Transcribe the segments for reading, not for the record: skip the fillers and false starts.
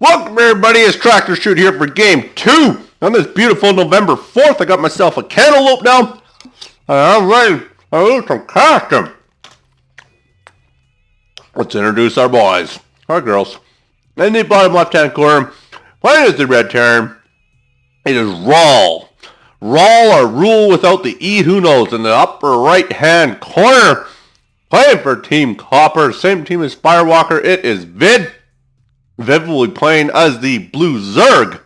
Welcome everybody, it's Tractor Chute here for game 2 on this beautiful November 4th. I got myself a cantaloupe now, and I'm ready to do some casting. Let's introduce our boys, our girls. In the bottom left hand corner, playing as the red term, it is Rawl. Rawl or Rule without the E, who knows. In the upper right hand corner, playing for Team Copper, same team as Firewalker, it is VID. VID will be playing as the Blue Zerg.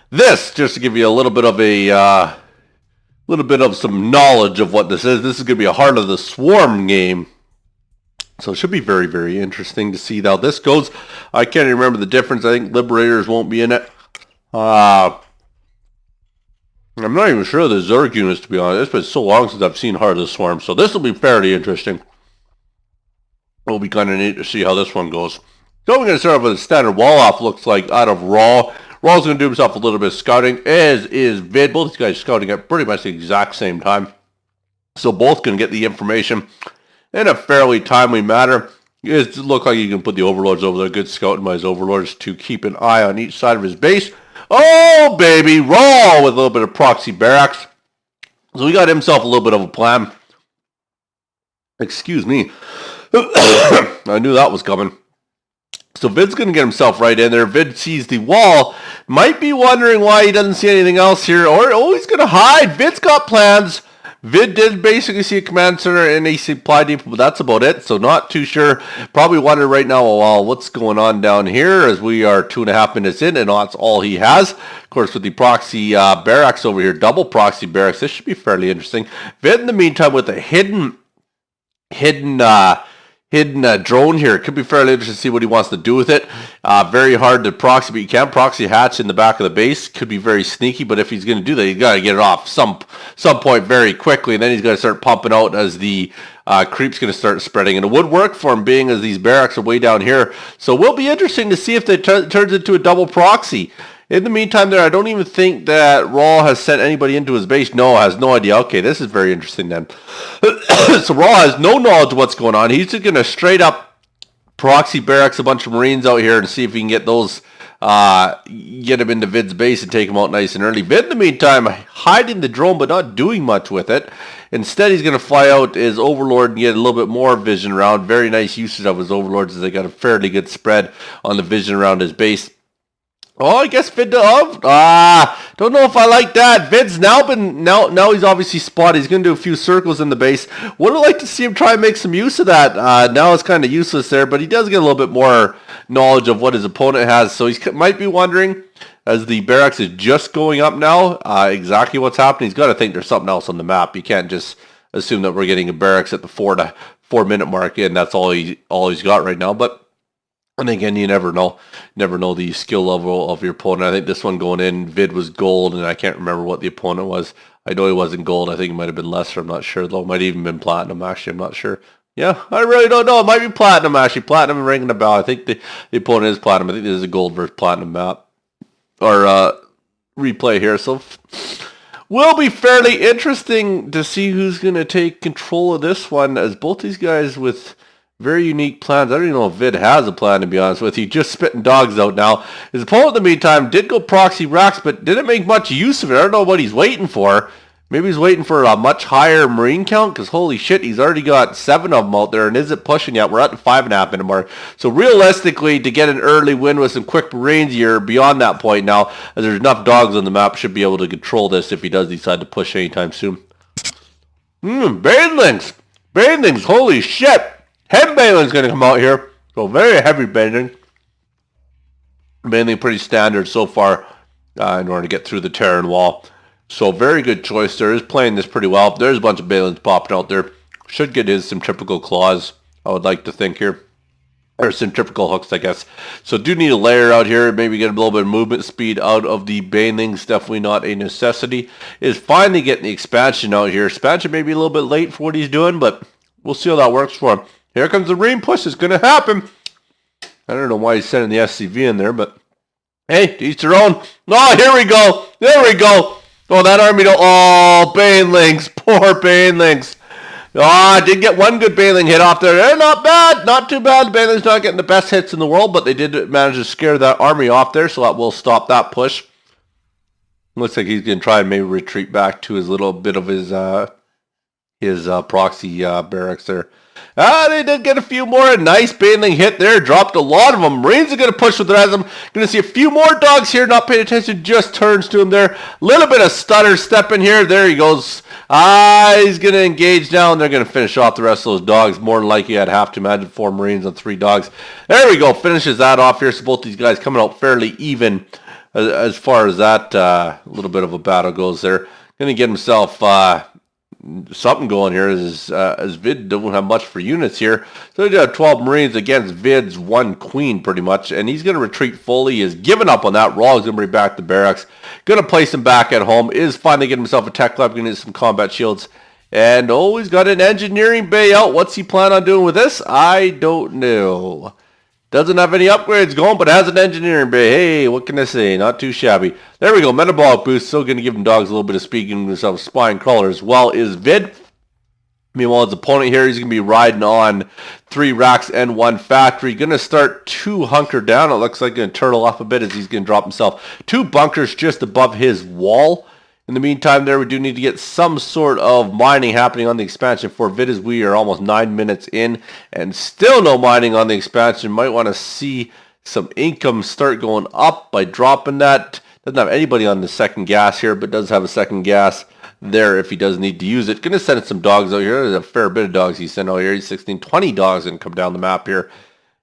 This, just to give you a little bit of some knowledge of what this is going to be a Heart of the Swarm game. So it should be very, very interesting to see how this goes. I can't even remember the difference. I think Liberators won't be in it. I'm not even sure of the Zerg units, to be honest. It's been so long since I've seen Heart of the Swarm. So this will be fairly interesting. It'll be kind of neat to see how this one goes. So we're going to start off with a standard wall-off, looks like, out of Raw. Raw's going to do himself a little bit of scouting, as is VID. Both these guys scouting at pretty much the exact same time. So both can get the information in a fairly timely manner. It looks like you can put the Overlords over there. Good scouting by his Overlords to keep an eye on each side of his base. Oh, baby, Raw with a little bit of proxy barracks. So he got himself a little bit of a plan. Excuse me. I knew that was coming. So VID's going to get himself right in there. VID sees the wall. Might be wondering why he doesn't see anything else here. Or, he's going to hide. VID's got plans. VID did basically see a command center and a supply depot, but that's about it. So not too sure. Probably wondering right now, well, what's going on down here as we are 2.5 minutes in, and that's all he has. Of course, with the proxy barracks over here, double proxy barracks, this should be fairly interesting. VID, in the meantime, with a hidden drone here. It could be fairly interesting to see what he wants to do with it. Very hard to proxy, but you can proxy hatch in the back of the base. Could be very sneaky, but if he's going to do that, he's got to get it off some point very quickly, and then he's got to start pumping out as the creep's going to start spreading. And it would work for him, being as these barracks are way down here. So it will be interesting to see if it turns into a double proxy. In the meantime there, I don't even think that Raw has sent anybody into his base. No, has no idea. Okay, this is very interesting then. So Raw has no knowledge of what's going on. He's just going to straight up proxy barracks a bunch of Marines out here and see if he can get those, get him into VID's base and take him out nice and early. VID, in the meantime, hiding the drone but not doing much with it. Instead, he's going to fly out his Overlord and get a little bit more vision around. Very nice usage of his Overlords as they got a fairly good spread on the vision around his base. Oh, I guess VID, don't know if I like that. VID's now he's obviously spotted. He's going to do a few circles in the base. Would have liked to see him try and make some use of that. Now it's kind of useless there, but he does get a little bit more knowledge of what his opponent has. So he might be wondering, as the barracks is just going up now, exactly what's happening. He's got to think there's something else on the map. You can't just assume that we're getting a barracks at the 4 minute mark, and that's all he's got right now. But and again, you never know the skill level of your opponent. I think this one going in, VID was gold, and I can't remember what the opponent was. I know he wasn't gold. I think it might have been lesser. I'm not sure, though. It might have even been platinum, actually. I'm not sure. Yeah, I really don't know. It might be platinum, actually. Platinum ringing the bell. I think the opponent is platinum. I think this is a gold versus platinum map. Or replay here. So will be fairly interesting to see who's going to take control of this one, as both these guys with very unique plans. I don't even know if VID has a plan, to be honest with you. Just spitting dogs out now. His opponent, in the meantime, did go proxy racks, but didn't make much use of it. I don't know what he's waiting for. Maybe he's waiting for a much higher Marine count, because holy shit, he's already got 7 of them out there and isn't pushing yet. We're at the 5.5 minute mark. So realistically, to get an early win with some quick Marines, you're beyond that point now, as there's enough dogs on the map, should be able to control this if he does decide to push anytime soon. Banelings! Banelings, holy shit! Head Baneling's going to come out here. So very heavy Baneling. Baneling pretty standard so far in order to get through the Terran wall. So very good choice there. Is playing this pretty well. There's a bunch of Banelings popping out there. Should get his centrifugal claws, I would like to think here. Or centrifugal hooks, I guess. So do need a layer out here. Maybe get a little bit of movement speed out of the Banelings. Definitely not a necessity. Is finally getting the expansion out here. Expansion may be a little bit late for what he's doing, but we'll see how that works for him. Here comes the Marine push. It's going to happen. I don't know why he's sending the SCV in there, but hey, to each their own. Oh, here we go. There we go. Oh, that army don't. Oh, Banelings. Poor Banelings. I did get one good baling hit off there. They're not bad. Not too bad. The baling's not getting the best hits in the world, but they did manage to scare that army off there, so that will stop that push. Looks like he's going to try and maybe retreat back to his little bit of his proxy barracks there. They did get a few more. A nice baling hit there. Dropped a lot of them. Marines are going to push with the rest of them. Going to see a few more dogs here. Not paying attention. Just turns to him there. Little bit of stutter step in here. There he goes. He's going to engage now. And they're going to finish off the rest of those dogs. More than likely, I'd have to imagine 4 Marines on 3 dogs. There we go. Finishes that off here. So both these guys coming out fairly even as far as that little bit of a battle goes there. Going to get himself something going here as VID don't have much for units here. So they have 12 Marines against VID's 1 Queen pretty much. And he's going to retreat fully. He has given up on that. Raw is going to bring back the barracks. Going to place him back at home. Is finally getting himself a tech lab. Going to get some combat shields. And he's got an engineering bay out. What's he plan on doing with this? I don't know. Doesn't have any upgrades going, but has an engineering bay. Hey, what can I say? Not too shabby. There we go. Metabolic boost. Still going to give him dogs a little bit of speed. Giving himself a spine crawler as well is VID. Meanwhile, his opponent here, he's going to be riding on 3 racks and 1 factory. Going to start 2 hunker down. It looks like going to turtle off a bit as he's going to drop himself 2 bunkers just above his wall. In the meantime there, we do need to get some sort of mining happening on the expansion for VID as we are almost 9 minutes in and still no mining on the expansion. Might want to see some income start going up by dropping that. Doesn't have anybody on the second gas here, but does have a second gas there if he does need to use it. Going to send some dogs out here. There's a fair bit of dogs he sent out here. He's 16, 20 dogs going to come down the map here.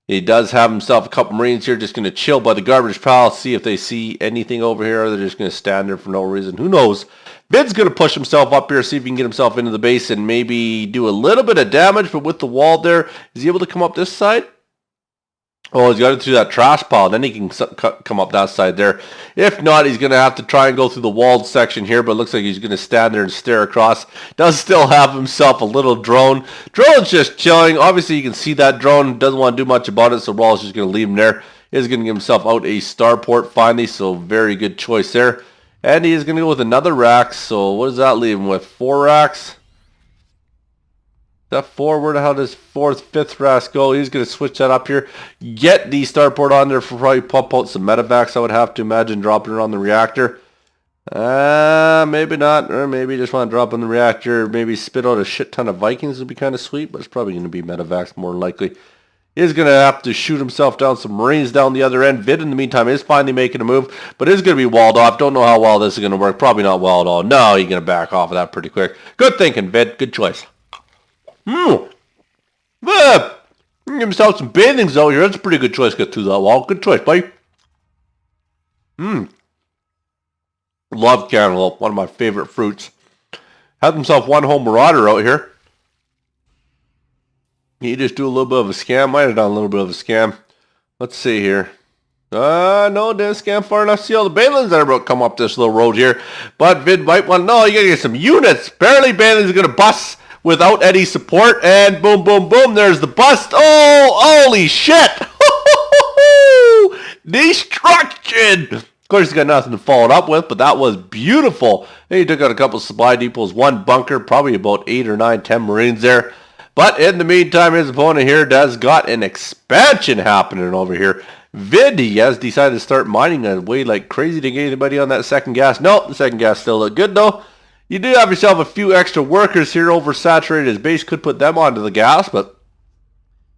He does have himself a couple Marines here just going to chill by the garbage pile, see if they see anything over here, or they're just going to stand there for no reason. Who knows? VID's going to push himself up here, see if he can get himself into the base and maybe do a little bit of damage, but with the wall there, is he able to come up this side? Oh, he's got to through that trash pile. Then he can come up that side there. If not, he's going to have to try and go through the walled section here, but it looks like he's going to stand there and stare across. Does still have himself a little drone. Drone's just chilling. Obviously, you can see that drone. Doesn't want to do much about it, so Raw's just going to leave him there. He's going to give himself out a starport finally, so very good choice there. And he is going to go with another rack, so what does that leave him with? 4 racks? That 4, where the hell does 4th, 5th rack go? He's going to switch that up here. Get the starport on there for probably pump out some medevacs, I would have to imagine, dropping it on the reactor. Maybe not, or maybe just want to drop on the reactor, maybe spit out a shit ton of Vikings would be kind of sweet, but it's probably going to be medevacs more than likely. He's going to have to shoot himself down some Marines down the other end. VID in the meantime is finally making a move, but is going to be walled off. Don't know how well this is going to work. Probably not well at all. No, he's going to back off of that pretty quick. Good thinking, VID. Good choice. Give himself some bathings out here. That's a pretty good choice. Get through that wall. Good choice, buddy. Love cantaloupe. One of my favorite fruits. Has himself 1 whole marauder out here. He just do a little bit of a scam. Might have done a little bit of a scam. Let's see here. No, didn't scam far enough to see all the Balins that are about to come up this little road here. But VID might want to know. You got to get some units. Barely Balins are going to bust without any support. And boom, boom, boom. There's the bust. Oh, holy shit. Destruction. Of course, he's got nothing to follow it up with, but that was beautiful. Then he took out a couple of supply depots, 1 bunker, probably about 8 or 9, 10 Marines there. But in the meantime, his opponent here does got an expansion happening over here. VID, he has decided to start mining away like crazy to get anybody on that second gas. No, the second gas still look good though. You do have yourself a few extra workers here oversaturated. His base could put them onto the gas, but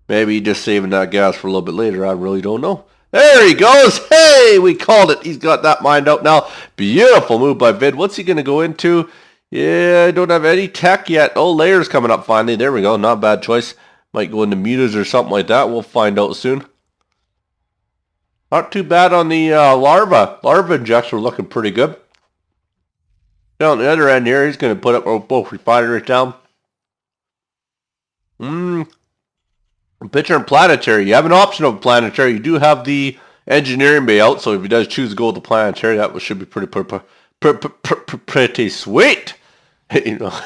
maybe just saving that gas for a little bit later. I really don't know. There he goes. Hey, we called it. He's got that mined out now. Beautiful move by VID. What's he going to go into? Yeah, I don't have any tech yet. Oh, layers coming up finally. There we go. Not a bad choice. Might go into mutas or something like that. We'll find out soon. Not too bad on the larva. Larva injects are looking pretty good. Down the other end here, he's going to put up both refineries down. Pitcher and planetary. You have an option of planetary. You do have the engineering bay out, so if he does choose to go with the planetary, that should be pretty sweet. You know,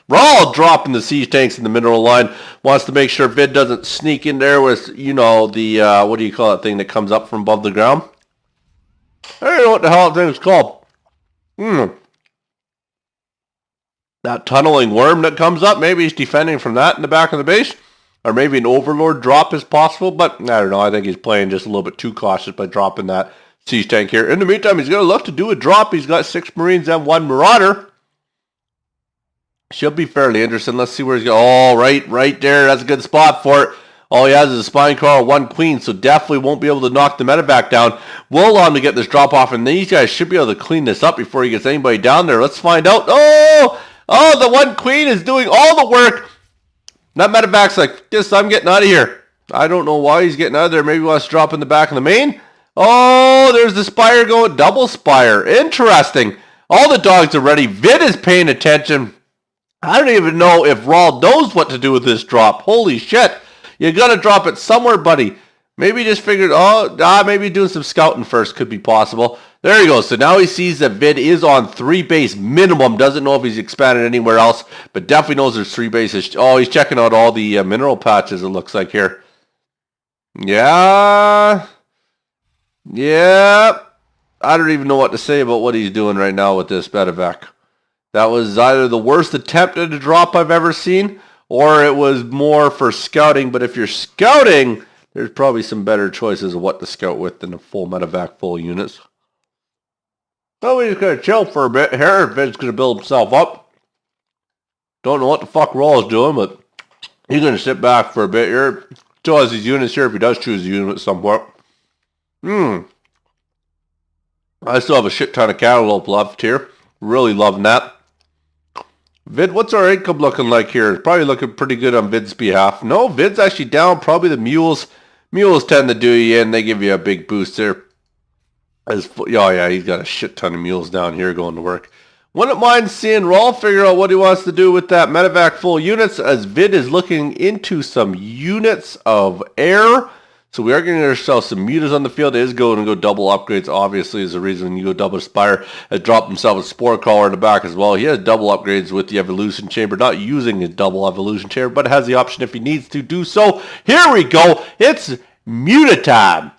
Raw dropping the siege tanks in the mineral line. Wants to make sure VID doesn't sneak in there with, you know, the, what do you call that thing that comes up from above the ground? I don't know what the hell that thing is called. that tunneling worm that comes up. Maybe he's defending from that in the back of the base. Or maybe an overlord drop is possible. But I don't know. I think he's playing just a little bit too cautious by dropping that siege tank here. In the meantime, he's going to look to do a drop. He's got 6 Marines and 1 Marauder. Should be fairly interesting. Let's see where he's going. Oh, right there. That's a good spot for it. All he has is a Spine Crawler, 1 Queen, so definitely won't be able to knock the medevac down. We'll allow him to get this drop off, and these guys should be able to clean this up before he gets anybody down there. Let's find out. Oh, the 1 Queen is doing all the work. That medevac's like, yes, I'm getting out of here. I don't know why he's getting out of there. Maybe he wants to drop in the back of the main. Oh, there's the Spire going. Double Spire. Interesting. All the dogs are ready. VID is paying attention. I don't even know if Rawl knows what to do with this drop. Holy shit. You gotta drop it somewhere, buddy. Maybe just figured, maybe doing some scouting first could be possible. There you go. So now he sees that VID is on 3 base minimum. Doesn't know if he's expanded anywhere else, but definitely knows there's 3 bases. Oh, he's checking out all the mineral patches, it looks like here. Yeah. I don't even know what to say about what he's doing right now with this medevac. That was either the worst attempt at a drop I've ever seen, or it was more for scouting. But if you're scouting, there's probably some better choices of what to scout with than a full medevac full units. So we're just going to chill for a bit here. VID's going to build himself up. Don't know what the fuck Rawl is doing, but he's going to sit back for a bit here. Still has his units here if he does choose a unit somewhere. I still have a shit ton of cantaloupe left here. Really loving that. VID, what's our income looking like here? It's probably looking pretty good on VID's behalf. No, VID's actually down. Probably the mules. Mules tend to do you in. They give you a big boost there. Oh yeah, he's got a shit ton of mules down here going to work. Wouldn't mind seeing Rawl figure out what he wants to do with that medevac full units, as VID is looking into some units of air. So we are getting ourselves some mutas on the field. It is going to go double upgrades, obviously, is the reason you go double Spire. Has dropped himself a Spore Crawler in the back as well. He has double upgrades with the Evolution Chamber, not using his double Evolution Chamber, but has the option if he needs to do so. Here we go. It's Muta time.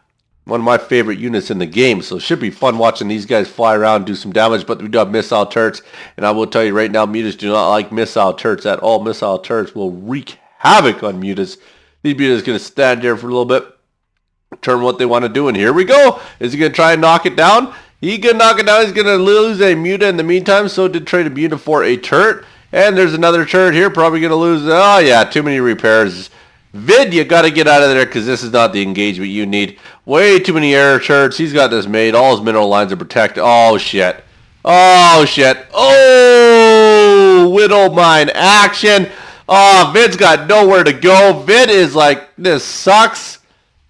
One of my favorite units in the game, so it should be fun watching these guys fly around and do some damage, but we do have missile turrets, and I will tell you right now, mutas do not like missile turrets at all. Missile turrets will wreak havoc on mutas. These mutas are going to stand there for a little bit, turn what they want to do, and here we go. Is he going to try and knock it down? He can knock it down. He's going to lose a muta in the meantime, so did trade a muta for a turret, and there's another turret here, probably going to lose. Oh yeah, too many repairs. VID, you got to get out of there because this is not the engagement you need. Way too many air turrets. He's got this made. All his mineral lines are protected. Oh, shit. Oh, shit. Oh, Widow Mine action. Oh, VID's got nowhere to go. VID is like, this sucks.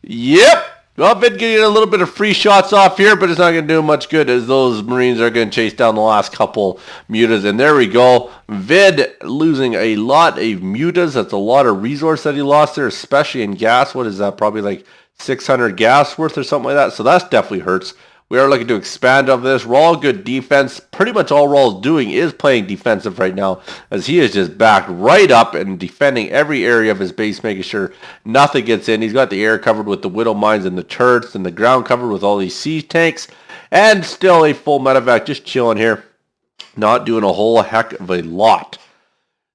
Yep. Well, VID getting a little bit of free shots off here, but it's not going to do much good as those Marines are going to chase down the last couple mutas. And there we go. VID losing a lot of mutas. That's a lot of resource that he lost there, especially in gas. What is that? Probably like 600 gas worth or something like that. So that definitely hurts. We are looking to expand on this. Raw, good defense. Pretty much all Raw's doing is playing defensive right now, as he is just backed right up and defending every area of his base, making sure nothing gets in. He's got the air covered with the Widow Mines and the turrets, and the ground covered with all these siege tanks, and still a full medevac just chilling here, not doing a whole heck of a lot.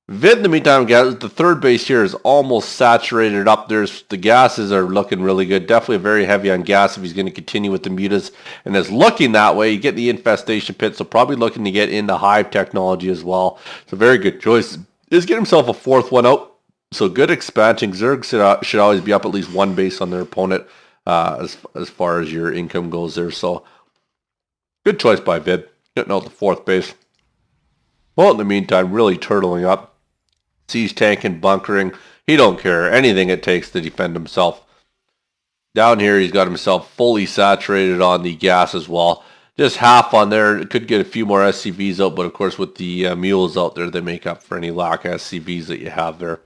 VID, in the meantime, guys, the third base here is almost saturated up. The gases are looking really good. Definitely very heavy on gas if he's going to continue with the mutas. And it's looking that way. You get the infestation pit, so probably looking to get into hive technology as well. So very good choice. Just get himself a fourth one out. So good expansion. Zerg should always be up at least one base on their opponent as far as your income goes there. So good choice by VID. Getting out the fourth base. Well, in the meantime, really turtling up. Siege tanking, bunkering. He don't care. Anything it takes to defend himself. Down here, he's got himself fully saturated on the gas as well. Just half on there. Could get a few more SCVs out, but of course with the mules out there, they make up for any lack of SCVs that you have there.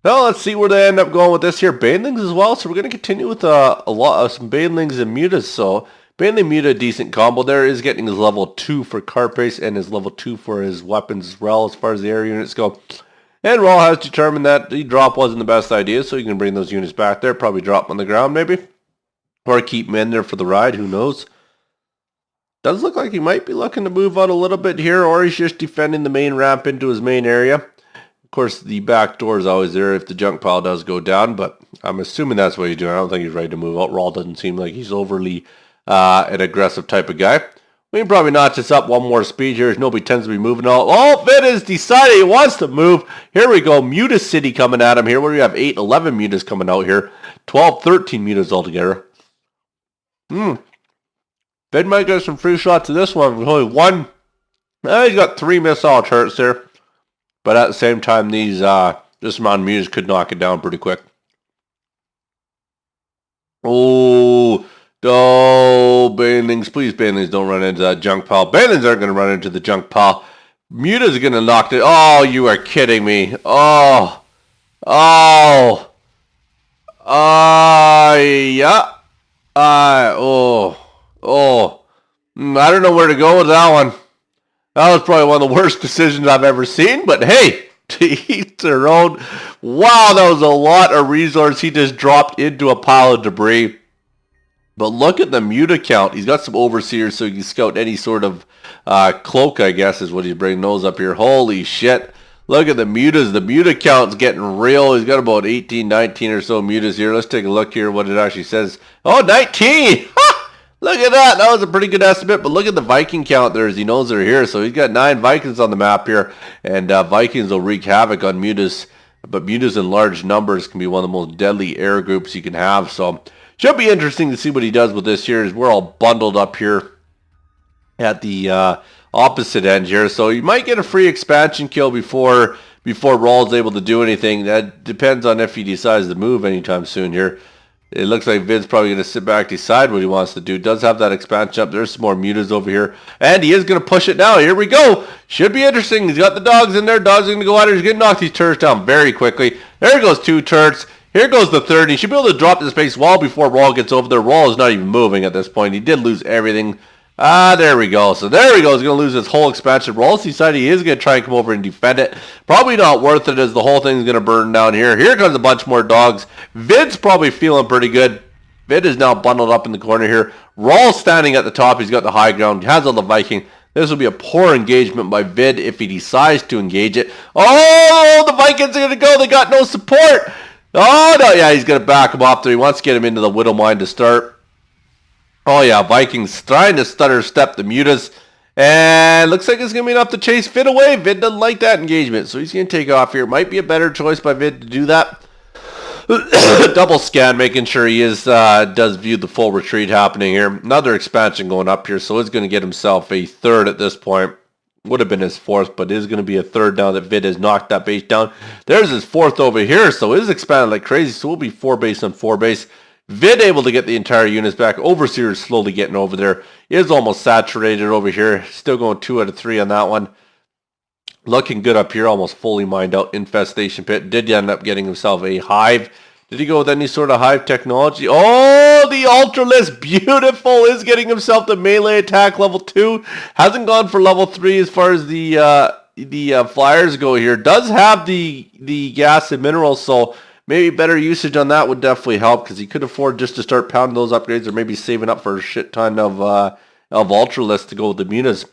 Well, let's see where they end up going with this here. Banelings as well. So we're going to continue with a lot of some Banelings and mutas. So Baneling Muta, decent combo there. Is getting his level 2 for Carapace and his level 2 for his weapons as well as far as the air units go. And Raw has determined that the drop wasn't the best idea, so you can bring those units back there. Probably drop them on the ground maybe. Or keep them in there for the ride, who knows. Does look like he might be looking to move out a little bit here, or he's just defending the main ramp into his main area. Of course, the back door is always there if the junk pile does go down, but I'm assuming that's what he's doing. I don't think he's ready to move out. Rawl doesn't seem like he's overly an aggressive type of guy. We can probably notch this up one more speed here as nobody tends to be moving out. Oh, VID has decided he wants to move. Here we go. Muta City coming at him here. What do we have? 8, 11 mutas coming out here. 12, 13 mutas altogether. VID might get some free shots of this one. There's only one. He's got 3 missile turrets there. But at the same time, these this amount of mutas could knock it down pretty quick. Oh, banelings. Please, banelings, don't run into that junk pile. Banelings aren't going to run into the junk pile. Muta's are going to knock it. Oh, you are kidding me. Oh. Yeah. I don't know where to go with that one. That was probably one of the worst decisions I've ever seen, but hey, to each their own. Wow, that was a lot of resource he just dropped into a pile of debris. But look at the muta count. He's got some overseers so he can scout any sort of cloak, I guess, is what he's bringing those up here. Holy shit. Look at the mutas. The muta count's getting real. He's got about 18, 19 or so mutas here. Let's take a look here what it actually says. Oh, 19! Look at that. That was a pretty good estimate, but look at the Viking count there as he knows they're here. So he's got 9 Vikings on the map here, and Vikings will wreak havoc on mutas. But mutas in large numbers can be one of the most deadly air groups you can have. So should be interesting to see what he does with this here as we're all bundled up here at the opposite end here. So you might get a free expansion kill before Rawl's able to do anything. That depends on if he decides to move anytime soon here. It looks like VID's probably going to sit back, decide what he wants to do. Does have that expansion up. There's some more mutas over here. And he is going to push it now. Here we go. Should be interesting. He's got the dogs in there. Dogs are going to go at her. He's going to knock these turrets down very quickly. There goes 2 turrets. Here goes the 3rd. He should be able to drop this base wall before Rawl gets over there. Rawl is not even moving at this point. He did lose everything. There we go. So there we go. He's going to lose his whole expansion. Rawls decided he is going to try and come over and defend it. Probably not worth it as the whole thing's going to burn down here. Here comes a bunch more dogs. VID's probably feeling pretty good. VID is now bundled up in the corner here. Rawls standing at the top. He's got the high ground. He has all the Viking. This will be a poor engagement by VID if he decides to engage it. Oh, the Vikings are going to go. They got no support. Oh, no. Yeah, he's going to back him off there. He wants to get him into the Widow Mine to start. Oh, yeah, Vikings trying to stutter step the mutas. And looks like it's going to be enough to chase VID away. VID doesn't like that engagement, so he's going to take off here. Might be a better choice by VID to do that. Double scan, making sure he does view the full retreat happening here. Another expansion going up here, so he's going to get himself a 3rd at this point. Would have been his 4th, but it is going to be a 3rd now that VID has knocked that base down. There's his 4th over here, so it is expanded like crazy, so we'll be 4 base on 4 base. VID able to get the entire units back. Overseer is slowly getting over there. He is almost saturated over here. Still going 2 out of 3 on that one. Looking good up here. Almost fully mined out. Infestation pit. Did end up getting himself a hive. Did he go with any sort of hive technology? Oh, the Ultralist. Beautiful. Is getting himself the melee attack level 2. Hasn't gone for level 3 as far as the flyers go here. Does have the gas and minerals, so maybe better usage on that would definitely help because he could afford just to start pounding those upgrades or maybe saving up for a shit ton of Ultralists to go with the mutas.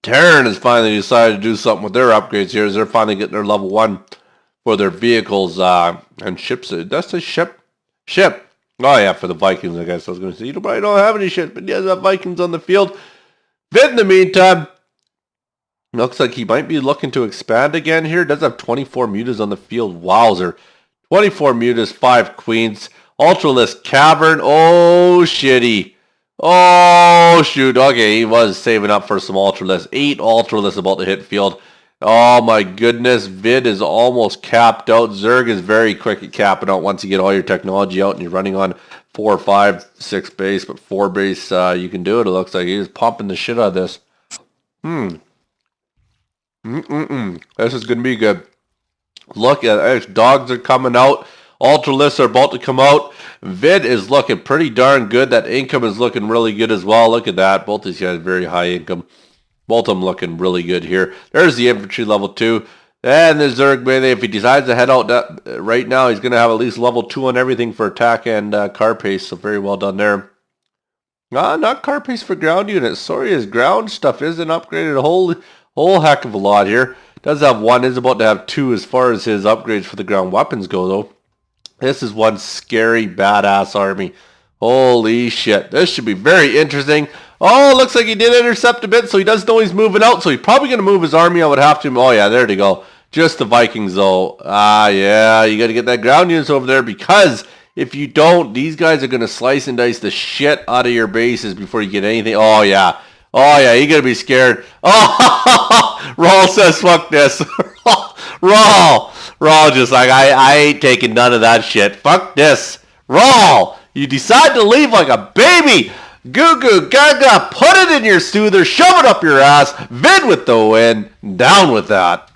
Terran has finally decided to do something with their upgrades here as they're finally getting their level 1 for their vehicles and ships. That's a ship. Oh yeah, for the Vikings, I guess I was going to say. You probably don't have any ships, but he has Vikings on the field. VID in the meantime, looks like he might be looking to expand again here. Does have 24 mutas on the field. Wowzer. 24 mutas, 5 queens. Ultralist Cavern. Oh, shitty. Oh, shoot. Okay, he was saving up for some Ultralists. 8 Ultralists about to hit field. Oh, my goodness. VID is almost capped out. Zerg is very quick at capping out once you get all your technology out and you're running on 4, 5, 6 base. But 4 base, you can do it. It looks like he's pumping the shit out of this. This is going to be good. Look at it. Dogs are coming out. Ultralists are about to come out. VID is looking pretty darn good. That income is looking really good as well. Look at that. Both these guys very high income. Both of them looking really good here. There's the infantry level 2. And the Zerg Melee, if he decides to head out right now, he's going to have at least level 2 on everything for attack and car pace. So very well done there. Not car pace for ground units. Sorry, his ground stuff isn't upgraded a whole heck of a lot here. Does have 1, is about to have 2 as far as his upgrades for the ground weapons go, though. This is one scary, badass army. Holy shit. This should be very interesting. Oh, looks like he did intercept a bit, so he does know he's moving out. So he's probably going to move his army. I would have to. Oh, yeah, there they go. Just the Vikings, though. Yeah, you got to get that ground units over there, because if you don't, these guys are going to slice and dice the shit out of your bases before you get anything. Oh, yeah. Oh, yeah, you got to be scared. Oh, Rawl says, fuck this. Rawl just like, I ain't taking none of that shit. Fuck this. Rawl, you decide to leave like a baby. Goo goo gaga, put it in your soother, shove it up your ass. VID with the win. Down with that.